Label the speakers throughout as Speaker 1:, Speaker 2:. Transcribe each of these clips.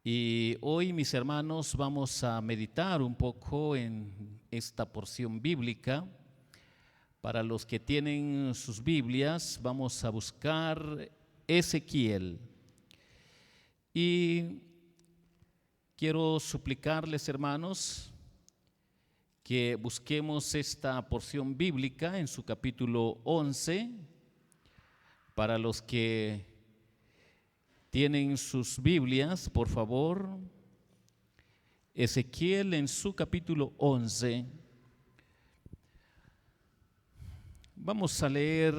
Speaker 1: Y hoy, mis hermanos, vamos a meditar un poco en esta porción bíblica. Para los que tienen sus Biblias, vamos a buscar Ezequiel. Y quiero suplicarles, hermanos, que busquemos esta porción bíblica en su capítulo 11. Para los que tienen sus Biblias, por favor, Ezequiel en su capítulo 11. Vamos a leer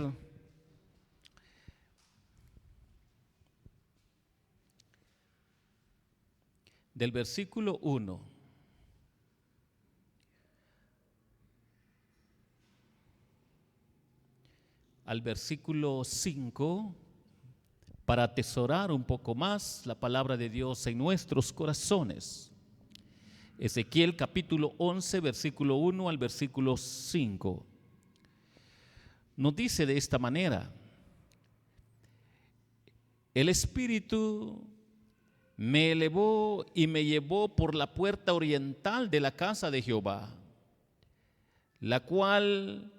Speaker 1: del versículo 1 al versículo 5 para atesorar un poco más la palabra de Dios en nuestros corazones. Ezequiel capítulo 11, versículo 1 al versículo 5. Nos dice de esta manera: el Espíritu me elevó y me llevó por la puerta oriental de la casa de Jehová, la cual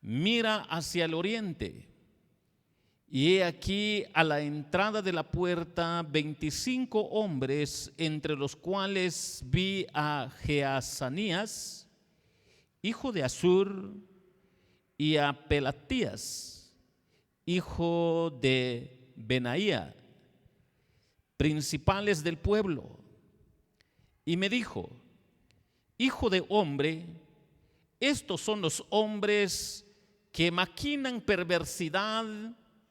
Speaker 1: mira hacia el oriente. Y he aquí a la entrada de la puerta 25 hombres, entre los cuales vi a Jeazanías, hijo de Azur, y a Pelatías, hijo de Benaía, principales del pueblo. Y me dijo: hijo de hombre, estos son los hombres que maquinan perversidad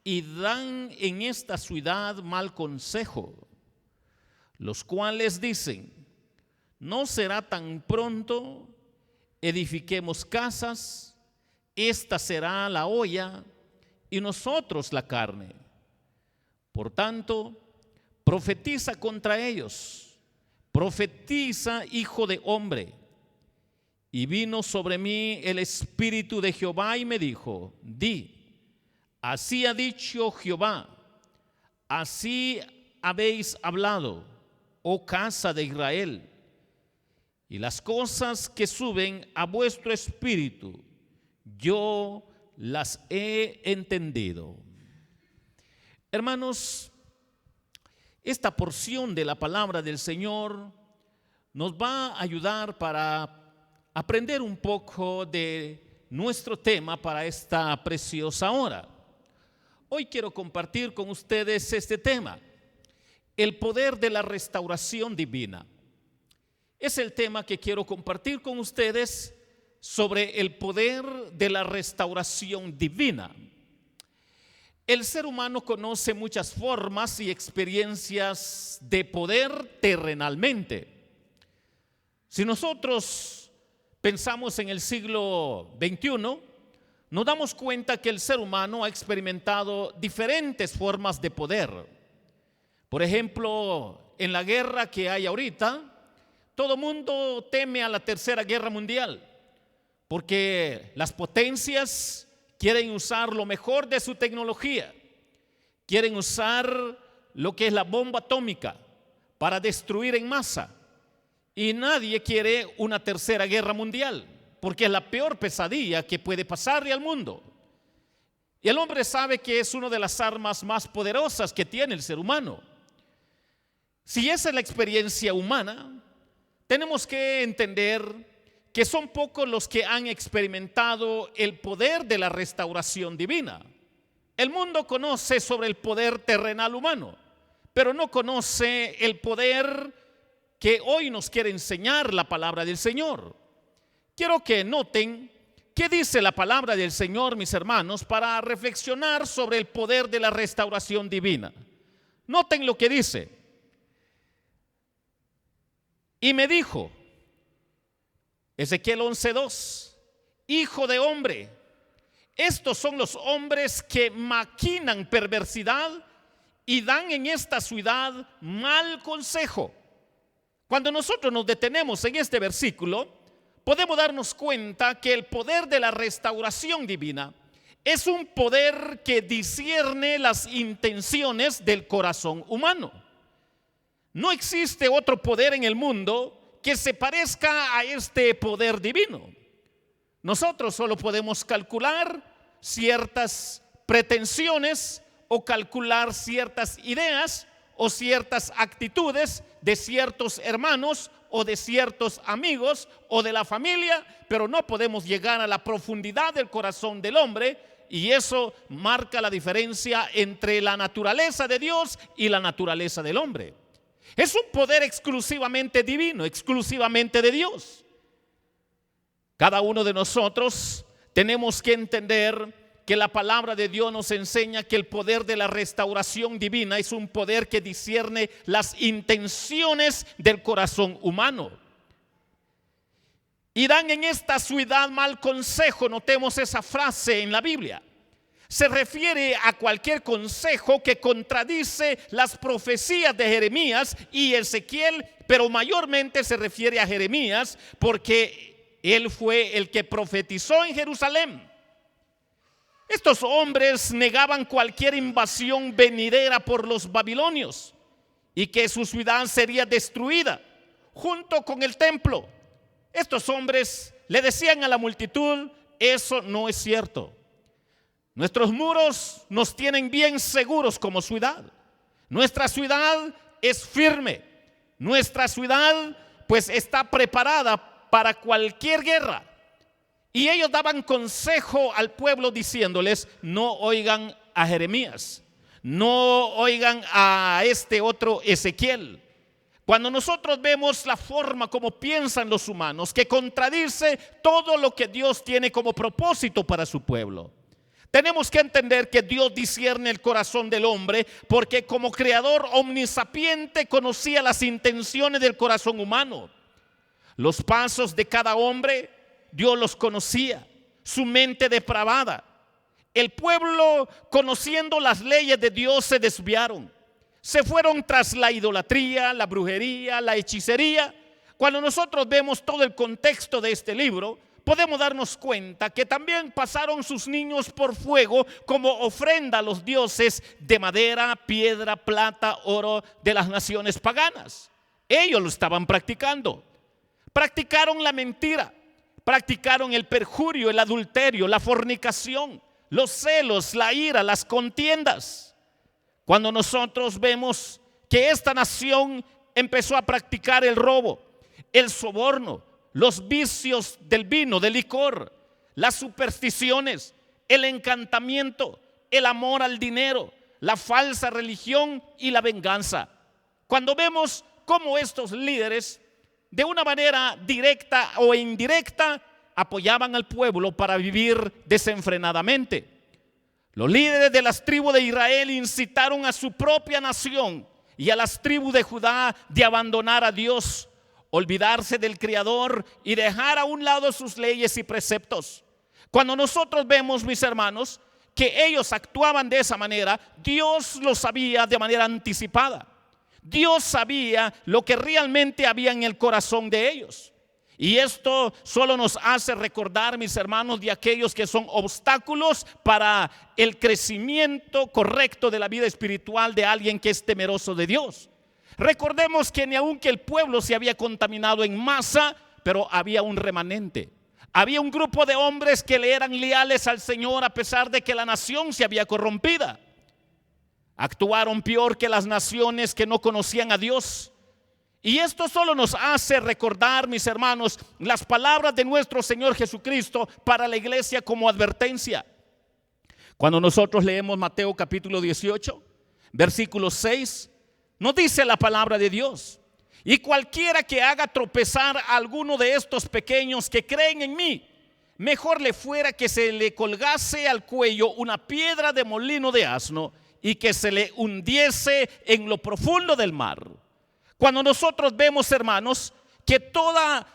Speaker 1: y dan en esta ciudad mal consejo, los cuales dicen: no será tan pronto, edifiquemos casas, esta será la olla y nosotros la carne. Por tanto, profetiza contra ellos, profetiza, hijo de hombre. Y vino sobre mí el Espíritu de Jehová y me dijo: di, así ha dicho Jehová, así habéis hablado, oh casa de Israel, y las cosas que suben a vuestro espíritu, yo las he entendido. Hermanos, esta porción de la palabra del Señor nos va a ayudar para aprender un poco de nuestro tema para esta preciosa hora. Hoy quiero compartir con ustedes este tema: el poder de la restauración divina. Es el tema que quiero compartir con ustedes, sobre el poder de la restauración divina. El ser humano conoce muchas formas y experiencias de poder terrenalmente. Si nosotros pensamos en el siglo XXI, nos damos cuenta que el ser humano ha experimentado diferentes formas de poder. Por ejemplo, en la guerra que hay ahorita, todo mundo teme a la Tercera Guerra Mundial, porque las potencias quieren usar lo mejor de su tecnología, quieren usar lo que es la bomba atómica para destruir en masa. Y nadie quiere una tercera guerra mundial, porque es la peor pesadilla que puede pasarle al mundo. Y el hombre sabe que es una de las armas más poderosas que tiene el ser humano. Si esa es la experiencia humana, tenemos que entender que son pocos los que han experimentado el poder de la restauración divina. El mundo conoce sobre el poder terrenal humano, pero no conoce el poder que hoy nos quiere enseñar la palabra del Señor. Quiero que noten qué dice la palabra del Señor, mis hermanos, para reflexionar sobre el poder de la restauración divina. Noten lo que dice: y me dijo, Ezequiel 11:2, hijo de hombre, estos son los hombres que maquinan perversidad y dan en esta ciudad mal consejo. Cuando nosotros nos detenemos en este versículo, podemos darnos cuenta que el poder de la restauración divina es un poder que discierne las intenciones del corazón humano. No existe otro poder en el mundo que se parezca a este poder divino. Nosotros solo podemos calcular ciertas pretensiones o calcular ciertas ideas o ciertas actitudes de ciertos hermanos o de ciertos amigos o de la familia, pero no podemos llegar a la profundidad del corazón del hombre, y eso marca la diferencia entre la naturaleza de Dios y la naturaleza del hombre. Es un poder exclusivamente divino, exclusivamente de Dios. Cada uno de nosotros tenemos que entender que la palabra de Dios nos enseña que el poder de la restauración divina es un poder que discierne las intenciones del corazón humano. Y dan en esta ciudad mal consejo. Notemos esa frase en la Biblia. Se refiere a cualquier consejo que contradice las profecías de Jeremías y Ezequiel, pero mayormente se refiere a Jeremías porque él fue el que profetizó en Jerusalén. Estos hombres negaban cualquier invasión venidera por los babilonios y que su ciudad sería destruida junto con el templo. Estos hombres le decían a la multitud: eso no es cierto. Nuestros muros nos tienen bien seguros como ciudad. Nuestra ciudad es firme. Nuestra ciudad pues está preparada para cualquier guerra. Y ellos daban consejo al pueblo diciéndoles: no oigan a Jeremías, no oigan a este otro Ezequiel. Cuando nosotros vemos la forma como piensan los humanos, que contradice todo lo que Dios tiene como propósito para su pueblo, tenemos que entender que Dios discierne el corazón del hombre, porque como creador omnisapiente conocía las intenciones del corazón humano. Los pasos de cada hombre Dios los conocía, su mente depravada. El pueblo, conociendo las leyes de Dios, se desviaron. Se fueron tras la idolatría, la brujería, la hechicería. Cuando nosotros vemos todo el contexto de este libro, podemos darnos cuenta que también pasaron sus niños por fuego como ofrenda a los dioses de madera, piedra, plata, oro de las naciones paganas. Ellos lo estaban practicando. Practicaron la mentira. Practicaron el perjurio, el adulterio, la fornicación, los celos, la ira, las contiendas. Cuando nosotros vemos que esta nación empezó a practicar el robo, el soborno, los vicios del vino, del licor, las supersticiones, el encantamiento, el amor al dinero, la falsa religión y la venganza. Cuando vemos cómo estos líderes, de una manera directa o indirecta, apoyaban al pueblo para vivir desenfrenadamente. Los líderes de las tribus de Israel incitaron a su propia nación y a las tribus de Judá de abandonar a Dios, olvidarse del Creador y dejar a un lado sus leyes y preceptos. Cuando nosotros vemos, mis hermanos, que ellos actuaban de esa manera, Dios lo sabía de manera anticipada. Dios sabía lo que realmente había en el corazón de ellos. Y esto solo nos hace recordar, mis hermanos, de aquellos que son obstáculos para el crecimiento correcto de la vida espiritual de alguien que es temeroso de Dios. Recordemos que ni aunque el pueblo se había contaminado en masa, pero había un remanente. Había un grupo de hombres que le eran leales al Señor a pesar de que la nación se había corrompida. Actuaron peor que las naciones que no conocían a Dios. Y esto solo nos hace recordar, mis hermanos, las palabras de nuestro Señor Jesucristo para la iglesia como advertencia. Cuando nosotros leemos Mateo capítulo 18, versículo 6, nos dice la palabra de Dios: y cualquiera que haga tropezar a alguno de estos pequeños que creen en mí, mejor le fuera que se le colgase al cuello una piedra de molino de asno y que se le hundiese en lo profundo del mar. Cuando nosotros vemos, hermanos, que toda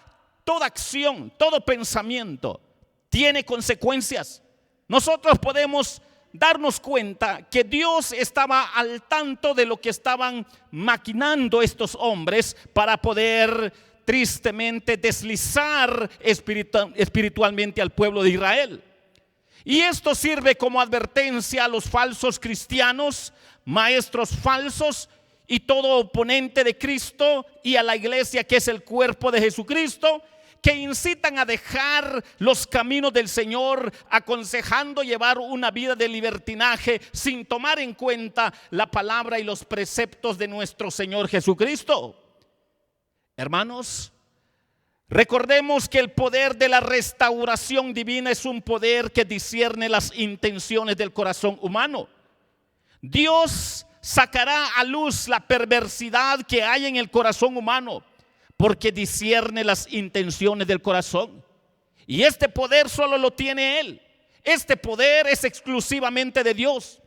Speaker 1: acción, todo pensamiento tiene consecuencias, nosotros podemos darnos cuenta que Dios estaba al tanto de lo que estaban maquinando estos hombres para poder tristemente deslizar espiritualmente al pueblo de Israel. Y esto sirve como advertencia a los falsos cristianos, maestros falsos y todo oponente de Cristo y a la iglesia, que es el cuerpo de Jesucristo, que incitan a dejar los caminos del Señor, aconsejando llevar una vida de libertinaje sin tomar en cuenta la palabra y los preceptos de nuestro Señor Jesucristo. Hermanos, recordemos que el poder de la restauración divina es un poder que discierne las intenciones del corazón humano. Dios sacará a luz la perversidad que hay en el corazón humano, porque discierne las intenciones del corazón. Y este poder solo lo tiene Él. Este poder es exclusivamente de Dios.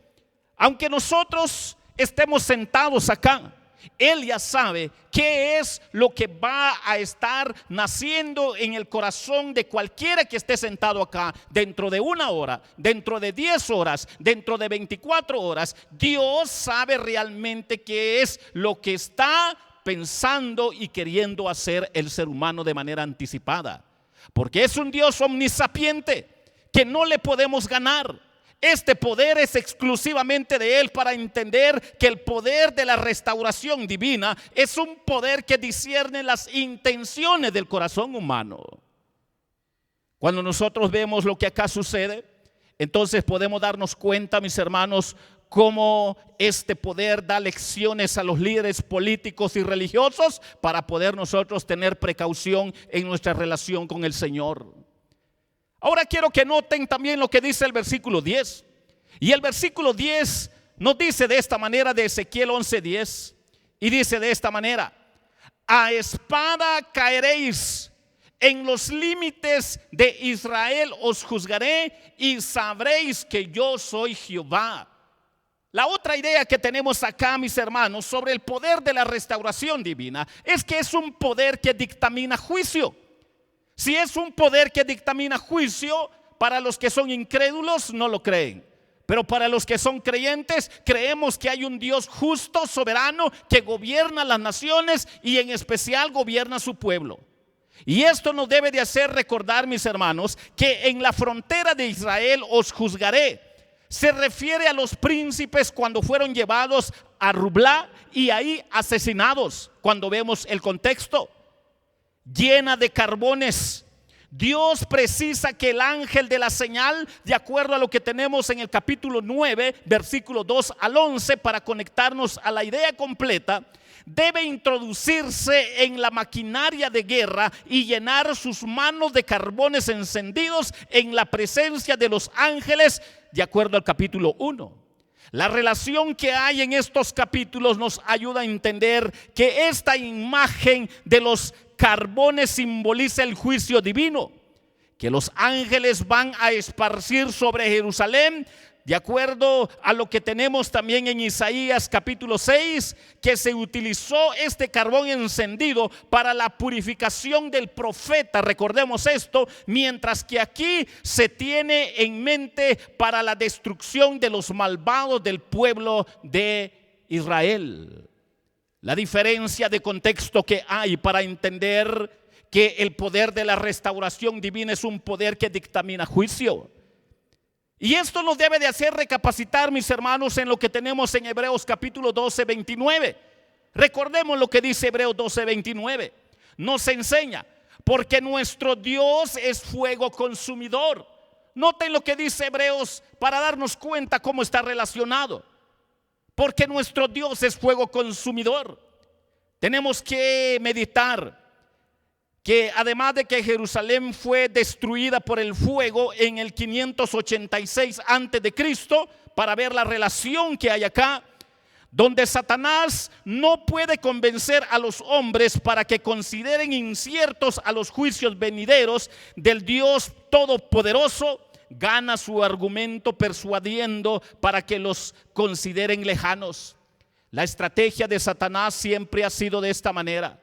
Speaker 1: Aunque nosotros estemos sentados acá, Él ya sabe qué es lo que va a estar naciendo en el corazón de cualquiera que esté sentado acá dentro de 1 hora, dentro de 10 horas, dentro de 24 horas. Dios sabe realmente qué es lo que está pensando y queriendo hacer el ser humano de manera anticipada, porque es un Dios omnisapiente que no le podemos ganar. Este poder es exclusivamente de Él, para entender que el poder de la restauración divina es un poder que discierne las intenciones del corazón humano. Cuando nosotros vemos lo que acá sucede, entonces podemos darnos cuenta, mis hermanos, cómo este poder da lecciones a los líderes políticos y religiosos para poder nosotros tener precaución en nuestra relación con el Señor. Ahora quiero que noten también lo que dice el versículo 10. Y el versículo 10 nos dice de esta manera, de Ezequiel 11:10, y dice de esta manera: a espada caeréis, en los límites de Israel os juzgaré, y sabréis que yo soy Jehová. La otra idea que tenemos acá, mis hermanos, sobre el poder de la restauración divina, es que es un poder que dictamina juicio. Si es un poder que dictamina juicio, para los que son incrédulos no lo creen, pero para los que son creyentes, creemos que hay un Dios justo, soberano, que gobierna las naciones y en especial gobierna su pueblo. Y esto nos debe de hacer recordar, mis hermanos, que en la frontera de Israel os juzgaré se refiere a los príncipes cuando fueron llevados a Rublá y ahí asesinados. Cuando vemos el contexto, llena de carbones, Dios precisa que el ángel de la señal, de acuerdo a lo que tenemos en el capítulo 9, versículo 2 al 11, para conectarnos a la idea completa, debe introducirse en la maquinaria de guerra y llenar sus manos de carbones encendidos en la presencia de los ángeles, de acuerdo al capítulo 1. La relación que hay en estos capítulos nos ayuda a entender que esta imagen de los carbones simboliza el juicio divino, que los ángeles van a esparcir sobre Jerusalén, de acuerdo a lo que tenemos también en Isaías capítulo 6, que se utilizó este carbón encendido para la purificación del profeta. Recordemos esto, mientras que aquí se tiene en mente para la destrucción de los malvados del pueblo de Israel. La diferencia de contexto que hay para entender que el poder de la restauración divina es un poder que dictamina juicio. Y esto nos debe de hacer recapacitar, mis hermanos, en lo que tenemos en Hebreos capítulo 12, 29. Recordemos lo que dice Hebreos 12, 29. Nos enseña: porque nuestro Dios es fuego consumidor. Noten lo que dice Hebreos para darnos cuenta cómo está relacionado. Porque nuestro Dios es fuego consumidor. Tenemos que meditar que además de que Jerusalén fue destruida por el fuego en el 586 antes de Cristo, para ver la relación que hay acá, donde Satanás no puede convencer a los hombres para que consideren inciertos a los juicios venideros del Dios Todopoderoso, gana su argumento persuadiendo para que los consideren lejanos. La estrategia de Satanás siempre ha sido de esta manera: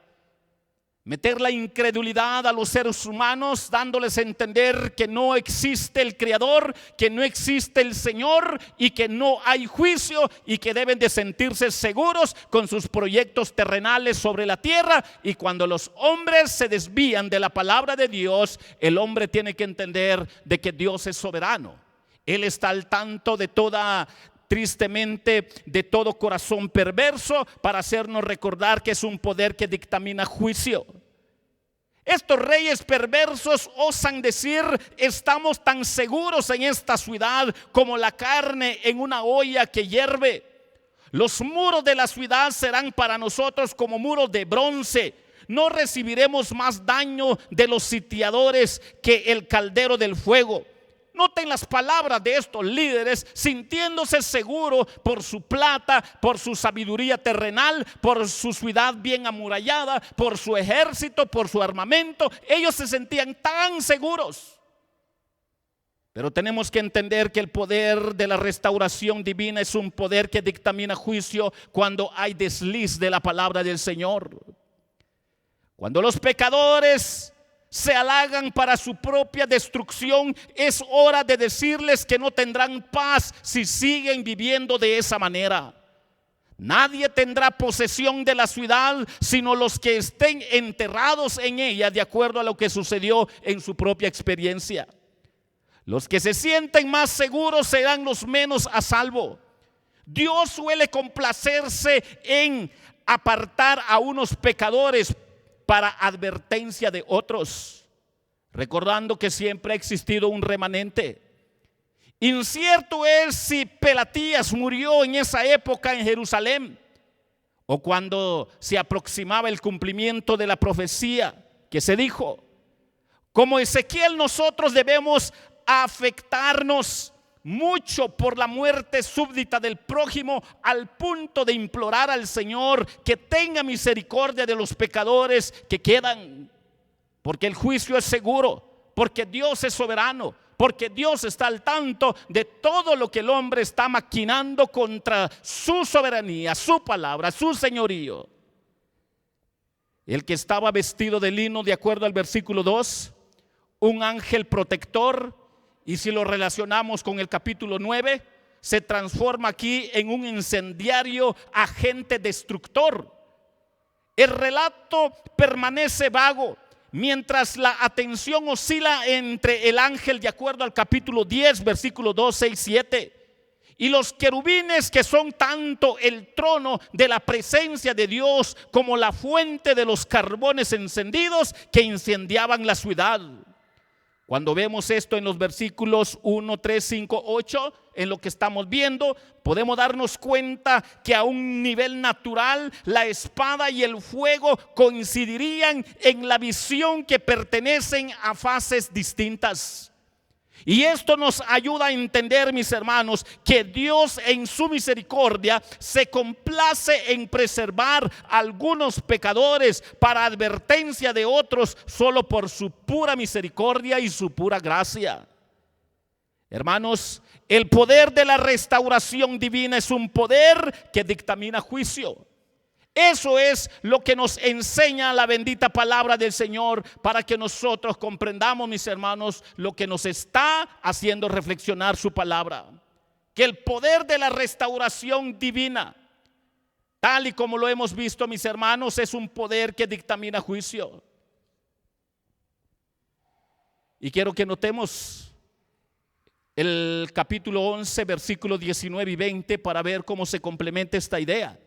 Speaker 1: meter la incredulidad a los seres humanos, dándoles a entender que no existe el Creador, que no existe el Señor y que no hay juicio, y que deben de sentirse seguros con sus proyectos terrenales sobre la tierra. Y cuando los hombres se desvían de la palabra de Dios, el hombre tiene que entender de que Dios es soberano. Él está al tanto de toda tristemente de todo corazón perverso para hacernos recordar que es un poder que dictamina juicio. Estos reyes perversos osan decir: estamos tan seguros en esta ciudad como la carne en una olla que hierve. Los muros de la ciudad serán para nosotros como muros de bronce. No recibiremos más daño de los sitiadores que el caldero del fuego. Noten las palabras de estos líderes, sintiéndose seguros por su plata, por su sabiduría terrenal, por su ciudad bien amurallada, por su ejército, por su armamento. Ellos se sentían tan seguros. Pero tenemos que entender que el poder de la restauración divina es un poder que dictamina juicio cuando hay desliz de la palabra del Señor. Cuando los pecadores se halagan para su propia destrucción, es hora de decirles que no tendrán paz si siguen viviendo de esa manera. Nadie tendrá posesión de la ciudad sino los que estén enterrados en ella, de acuerdo a lo que sucedió en su propia experiencia. Los que se sienten más seguros serán los menos a salvo. Dios suele complacerse en apartar a unos pecadores para advertencia de otros, recordando que siempre ha existido un remanente. Incierto es si Pelatías murió en esa época en Jerusalén, o cuando se aproximaba el cumplimiento de la profecía que se dijo. Como Ezequiel, nosotros debemos afectarnos mucho por la muerte súbdita del prójimo, al punto de implorar al Señor que tenga misericordia de los pecadores que quedan, porque el juicio es seguro, porque Dios es soberano, porque Dios está al tanto de todo lo que el hombre está maquinando contra su soberanía, su palabra, su señorío. El que estaba vestido de lino, de acuerdo al versículo 2, un ángel protector. Y si lo relacionamos con el capítulo 9, se transforma aquí en un incendiario agente destructor. El relato permanece vago, mientras la atención oscila entre el ángel, de acuerdo al capítulo 10, versículos 2, 6, 7, y los querubines, que son tanto el trono de la presencia de Dios como la fuente de los carbones encendidos que incendiaban la ciudad. Cuando vemos esto en los versículos 1, 3, 5, 8, en lo que estamos viendo, podemos darnos cuenta que a un nivel natural la espada y el fuego coincidirían en la visión, que pertenecen a fases distintas. Y esto nos ayuda a entender, mis hermanos, que Dios en su misericordia se complace en preservar a algunos pecadores para advertencia de otros, solo por su pura misericordia y su pura gracia. Hermanos, el poder de la restauración divina es un poder que dictamina juicio. Eso es lo que nos enseña la bendita palabra del Señor, para que nosotros comprendamos, mis hermanos, lo que nos está haciendo reflexionar su palabra. Que el poder de la restauración divina, tal y como lo hemos visto, mis hermanos, es un poder que dictamina juicio. Y quiero que notemos el capítulo 11, versículos 19 y 20, para ver cómo se complementa esta idea.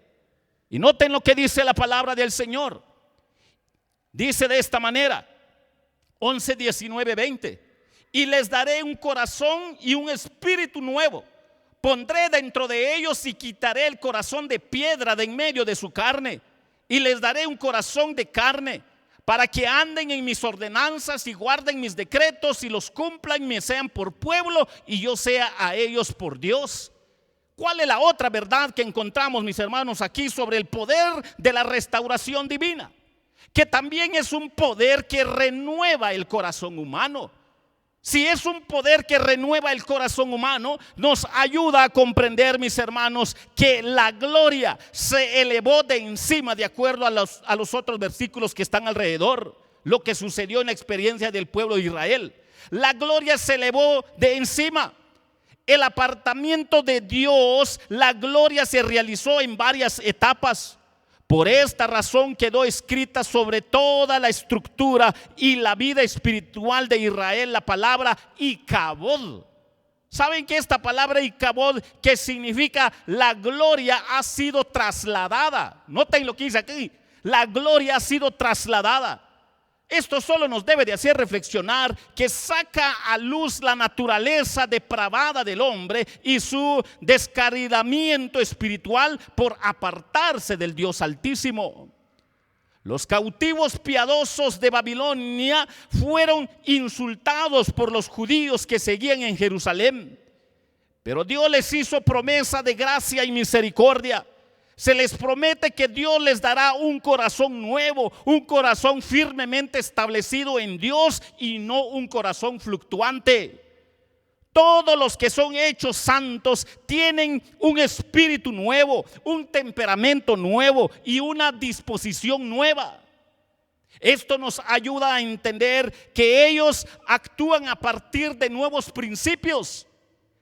Speaker 1: Y noten lo que dice la palabra del Señor. Dice de esta manera, 11, 19, 20: y les daré un corazón y un espíritu nuevo. Pondré dentro de ellos y quitaré el corazón de piedra de en medio de su carne, y les daré un corazón de carne, para que anden en mis ordenanzas y guarden mis decretos y los cumplan, y me sean por pueblo y yo sea a ellos por Dios. ¿Cuál es la otra verdad que encontramos, mis hermanos, aquí sobre el poder de la restauración divina? Que también es un poder que renueva el corazón humano. Si es un poder que renueva el corazón humano, nos ayuda a comprender, mis hermanos, que la gloria se elevó de encima, de acuerdo a los otros versículos que están alrededor, lo que sucedió en la experiencia del pueblo de Israel. La gloria se elevó de encima. El apartamiento de Dios, la gloria se realizó en varias etapas. Por esta razón quedó escrita sobre toda la estructura y la vida espiritual de Israel la palabra Icabod, ¿Saben que esta palabra Icabod, que significa la gloria, ha sido trasladada? Noten lo que dice aquí, la gloria ha sido trasladada. Esto solo nos debe de hacer reflexionar que saca a luz la naturaleza depravada del hombre y su descaridamiento espiritual por apartarse del Dios Altísimo. Los cautivos piadosos de Babilonia fueron insultados por los judíos que seguían en Jerusalén, pero Dios les hizo promesa de gracia y misericordia. Se les promete que Dios les dará un corazón nuevo, un corazón firmemente establecido en Dios y no un corazón fluctuante. Todos los que son hechos santos tienen un espíritu nuevo, un temperamento nuevo y una disposición nueva. Esto nos ayuda a entender que ellos actúan a partir de nuevos principios.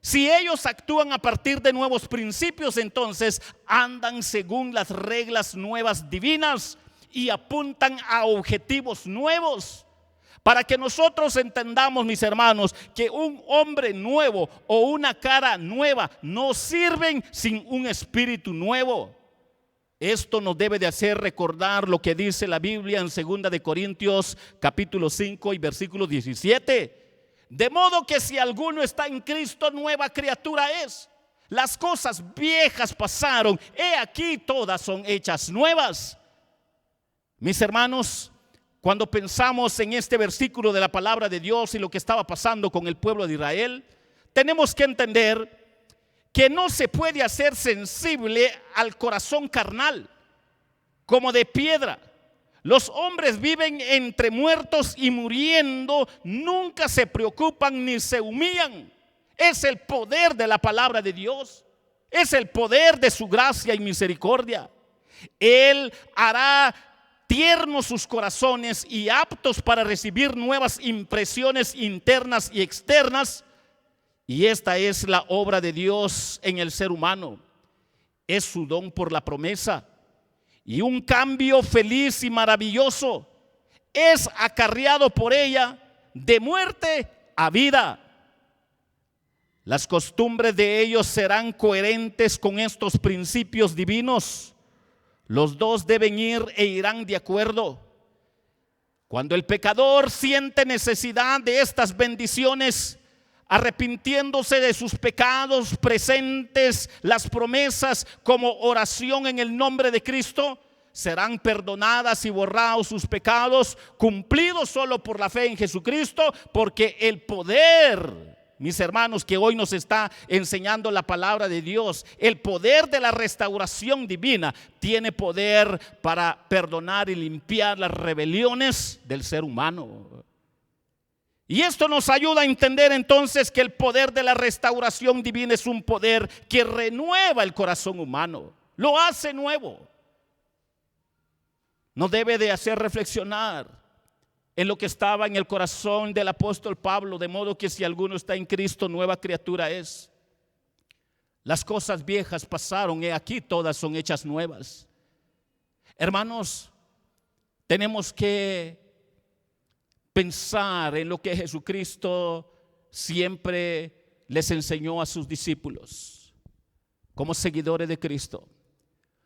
Speaker 1: Si ellos actúan a partir de nuevos principios, entonces andan según las reglas nuevas divinas y apuntan a objetivos nuevos. Para que nosotros entendamos, mis hermanos, que un hombre nuevo o una cara nueva no sirven sin un espíritu nuevo. Esto nos debe de hacer recordar lo que dice la Biblia en 2 de Corintios capítulo 5 y versículo 17. De modo que si alguno está en Cristo, nueva criatura es. Las cosas viejas pasaron, he aquí todas son hechas nuevas. Mis hermanos, cuando pensamos en este versículo de la palabra de Dios y lo que estaba pasando con el pueblo de Israel, tenemos que entender que no se puede hacer sensible al corazón carnal como de piedra. Los hombres viven entre muertos y muriendo, nunca se preocupan ni se humillan. Es el poder de la palabra de Dios, es el poder de su gracia y misericordia. Él hará tiernos sus corazones y aptos para recibir nuevas impresiones internas y externas. Y esta es la obra de Dios en el ser humano. Es su don por la promesa. Y un cambio feliz y maravilloso es acarreado por ella de muerte a vida. Las costumbres de ellos serán coherentes con estos principios divinos. Los dos deben ir e irán de acuerdo. Cuando el pecador siente necesidad de estas bendiciones, arrepintiéndose de sus pecados presentes, las promesas como oración en el nombre de Cristo, serán perdonadas y borrados sus pecados, cumplidos solo por la fe en Jesucristo, porque el poder, mis hermanos, que hoy nos está enseñando la palabra de Dios, el poder de la restauración divina tiene poder para perdonar y limpiar las rebeliones del ser humano. Y esto nos ayuda a entender entonces que el poder de la restauración divina es un poder que renueva el corazón humano, lo hace nuevo. Nos debe de hacer reflexionar en lo que estaba en el corazón del apóstol Pablo, de modo que si alguno está en Cristo, nueva criatura es. Las cosas viejas pasaron, he aquí todas son hechas nuevas. Hermanos, tenemos que pensar en lo que Jesucristo siempre les enseñó a sus discípulos como seguidores de Cristo.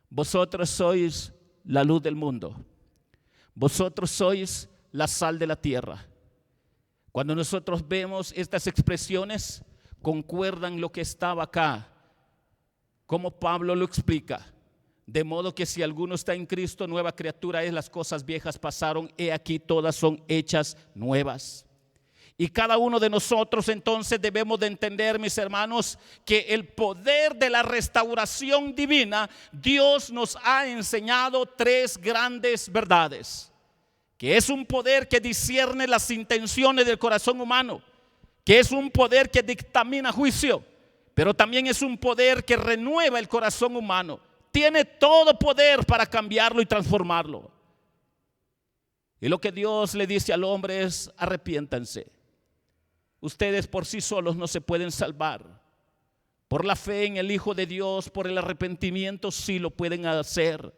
Speaker 1: Vosotros sois la luz del mundo, vosotros sois la sal de la tierra. Cuando nosotros vemos estas expresiones, concuerdan lo que estaba acá, como Pablo lo explica. De modo que si alguno está en Cristo, nueva criatura es, las cosas viejas pasaron, he aquí todas son hechas nuevas. Y cada uno de nosotros entonces debemos de entender, mis hermanos, que el poder de la restauración divina, Dios nos ha enseñado tres grandes verdades. Que es un poder que discierne las intenciones del corazón humano, que es un poder que dictamina juicio, pero también es un poder que renueva el corazón humano. Tiene todo poder para cambiarlo y transformarlo. Y lo que Dios le dice al hombre es: arrepiéntanse. Ustedes por sí solos no se pueden salvar. Por la fe en el Hijo de Dios, por el arrepentimiento sí lo pueden hacer.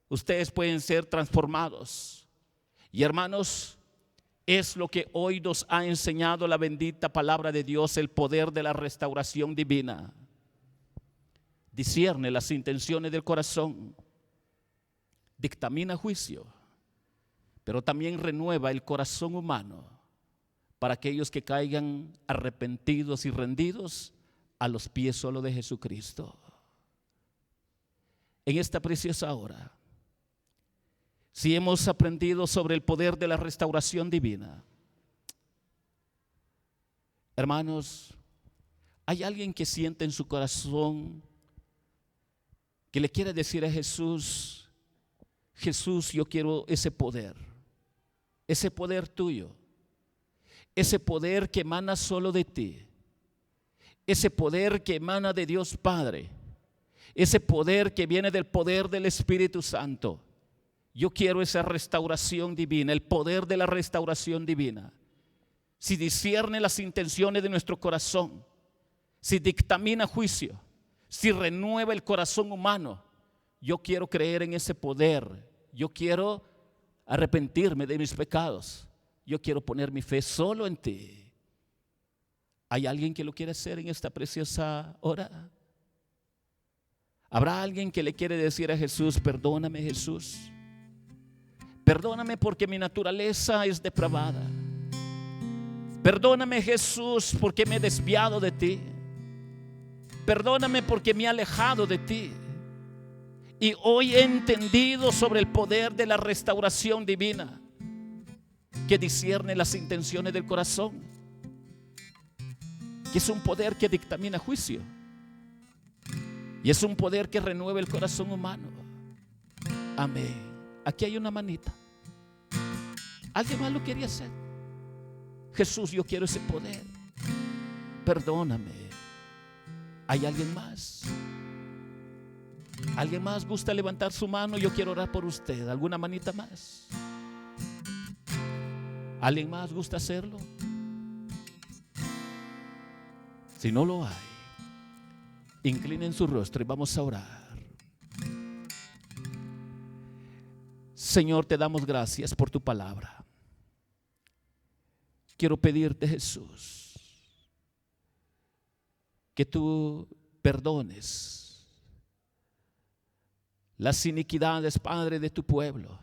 Speaker 1: Ustedes pueden ser transformados. Y hermanos, Es lo que hoy nos ha enseñado la bendita palabra de Dios, el poder de la restauración divina. Discierne las intenciones del corazón, dictamina juicio, pero también renueva el corazón humano para aquellos que caigan arrepentidos y rendidos a los pies solo de Jesucristo. En esta preciosa hora, si hemos aprendido sobre el poder de la restauración divina, hermanos, hay alguien que siente en su corazón que le quiere decir a Jesús: Jesús, yo quiero ese poder tuyo, ese poder que emana solo de ti, ese poder que emana de Dios Padre, ese poder que viene del poder del Espíritu Santo. Yo quiero esa restauración divina, el poder de la restauración divina. Si discierne las intenciones de nuestro corazón, si dictamina juicio, si renueva el corazón humano, yo quiero creer en ese poder. Yo quiero arrepentirme de mis pecados. Yo quiero poner mi fe solo en ti. ¿Hay alguien que lo quiere hacer en esta preciosa hora? ¿Habrá alguien que le quiere decir a Jesús: perdóname, Jesús? Perdóname porque mi naturaleza es depravada. Perdóname, Jesús, porque me he desviado de ti. Perdóname porque me he alejado de ti. Y hoy he entendido sobre el poder de la restauración divina, que discierne las intenciones del corazón, que es un poder que dictamina juicio, y es un poder que renueva el corazón humano. Amén. Aquí hay una manita. ¿Alguien más lo quería hacer? Jesús, yo quiero ese poder. Perdóname. ¿Hay alguien más? ¿Alguien más gusta levantar su mano? Yo quiero orar por usted. ¿Alguna manita más? ¿Alguien más gusta hacerlo? Si no lo hay, inclinen su rostro y vamos a orar. Señor, te damos gracias por tu palabra. Quiero pedirte, Jesús, que tú perdones las iniquidades, Padre, de tu pueblo.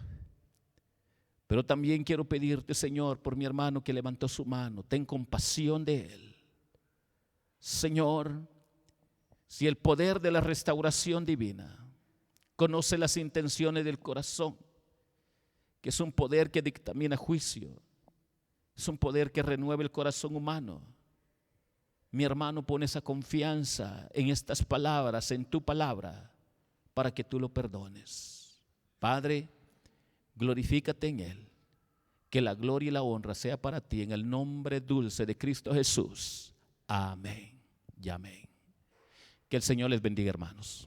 Speaker 1: Pero también quiero pedirte, Señor, por mi hermano que levantó su mano, ten compasión de él. Señor, si el poder de la restauración divina conoce las intenciones del corazón, que es un poder que dictamina juicio, es un poder que renueva el corazón humano, mi hermano pone esa confianza en estas palabras, en tu palabra, para que tú lo perdones. Padre, glorifícate en él, que la gloria y la honra sea para ti, en el nombre dulce de Cristo Jesús. Amén y amén. Que el Señor les bendiga, hermanos.